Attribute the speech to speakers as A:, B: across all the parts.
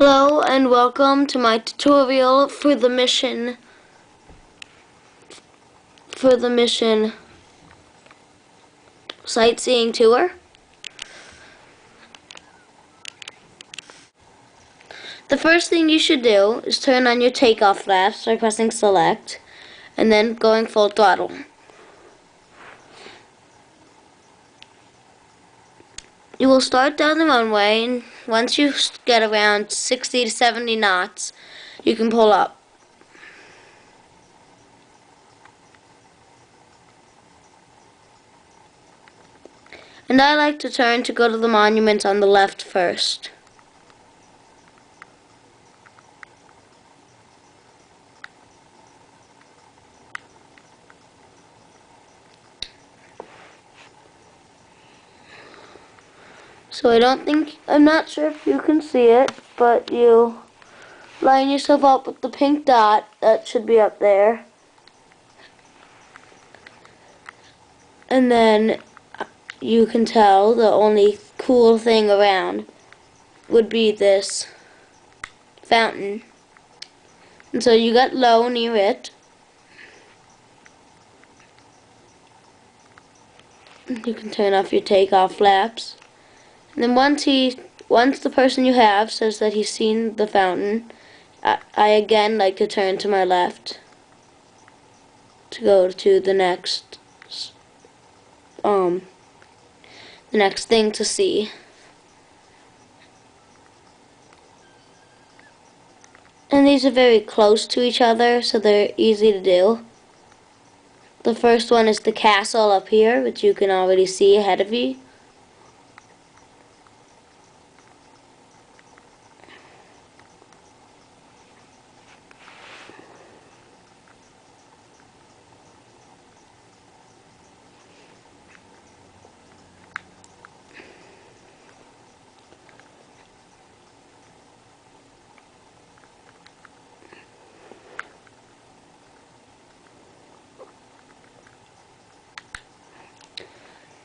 A: Hello and welcome to my tutorial for the mission sightseeing tour. The first thing you should do is turn on your takeoff flaps by pressing select and then going full throttle. You will start down the runway, and once you get around 60 to 70 knots, you can pull up. And I like to turn to go to the monument on the left first. So I'm not sure if you can see it, but you line yourself up with the pink dot that should be up there. And then you can tell the only cool thing around would be this fountain. And so you got low near it. You can turn off your takeoff flaps. And then once the person you have says that he's seen the fountain, I again like to turn to my left to go to the next thing to see. And these are very close to each other, so they're easy to do. The first one is the castle up here, which you can already see ahead of you.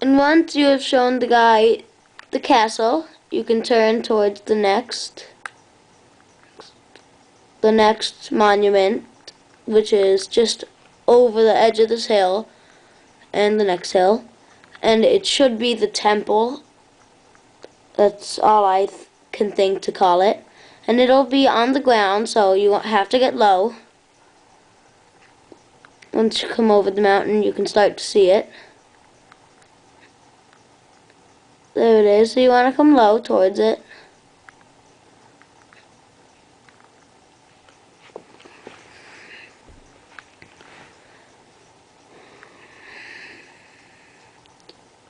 A: And once you have shown the guy the castle, you can turn towards the next monument, which is just over the edge of this hill and the next hill. And it should be the temple. That's all I can think to call it. And it'll be on the ground, so you won't have to get low. Once you come over the mountain, you can start to see it. There it is. So you want to come low towards it.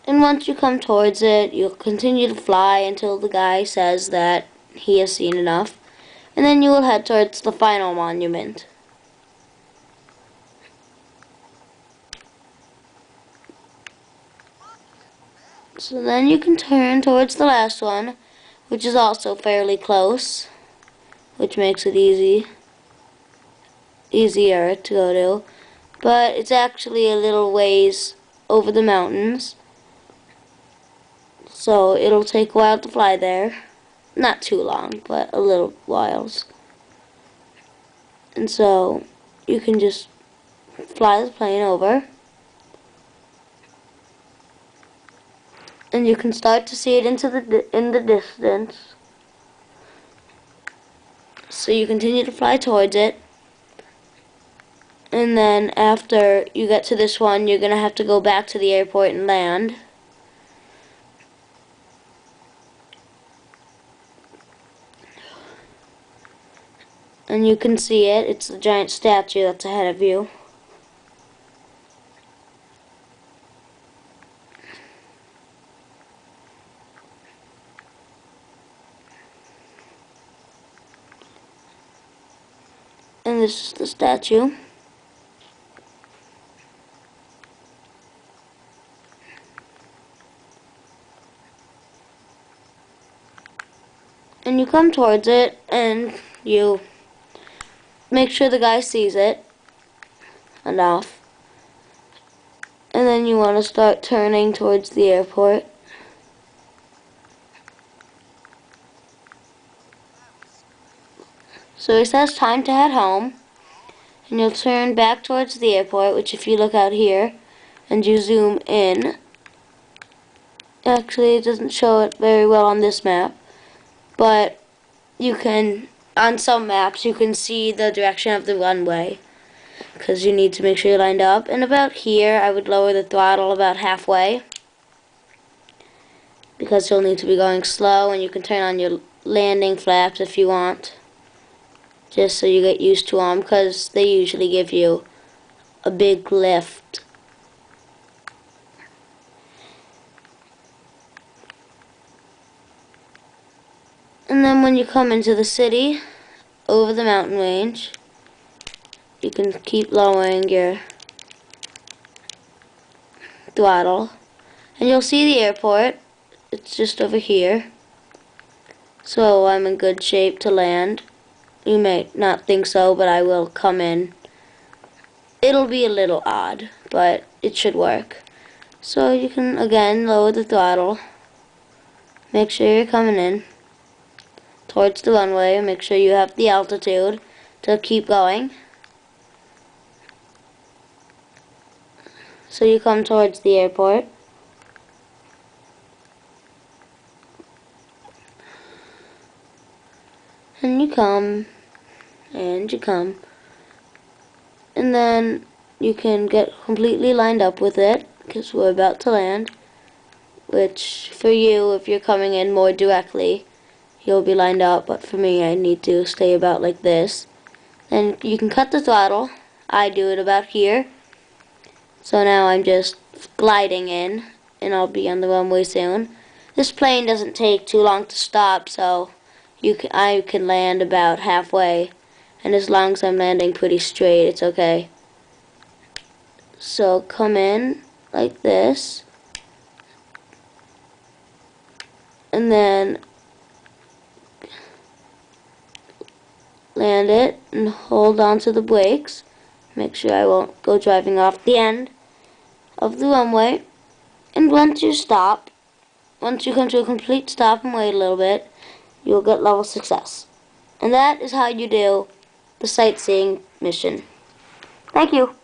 A: And once you come towards it, you'll continue to fly until the guy says that he has seen enough. And then you will head towards the final monument. So then you can turn towards the last one, which is also fairly close, which makes it easier to go to. But it's actually a little ways over the mountains, so it'll take a while to fly there. Not too long, but a little whiles. And so you can just fly the plane over. And you can start to see it in the distance. So you continue to fly towards it. And then after you get to this one, you're going to have to go back to the airport and land. And you can see it. It's the giant statue that's ahead of you. And this is the statue. And you come towards it and you make sure the guy sees it enough. And then you want to start turning towards the airport. So it says time to head home, and you'll turn back towards the airport, which if you look out here and you zoom in, actually it doesn't show it very well on this map, but you can, on some maps, you can see the direction of the runway, because you need to make sure you're lined up. And about here, I would lower the throttle about halfway, because you'll need to be going slow, and you can turn on your landing flaps if you want, just so you get used to them, because they usually give you a big lift. And then when you come into the city, over the mountain range, you can keep lowering your throttle, and you'll see the airport. It's just over here, so I'm in good shape to land. You may not think so, but I will come in. It'll be a little odd, but it should work. So you can again lower the throttle, make sure you're coming in towards the runway, make sure you have the altitude to keep going. So you come towards the airport. And you come, and you come. And then you can get completely lined up with it, because we're about to land. Which, for you, if you're coming in more directly, you'll be lined up. But for me, I need to stay about like this. And you can cut the throttle. I do it about here. So now I'm just gliding in, and I'll be on the runway soon. This plane doesn't take too long to stop, so I can land about halfway, and as long as I'm landing pretty straight, it's okay. So come in like this, and then land it and hold on to the brakes. Make sure I won't go driving off the end of the runway. And once you come to a complete stop and wait a little bit, you'll get level success. And that is how you do the sightseeing mission. Thank you.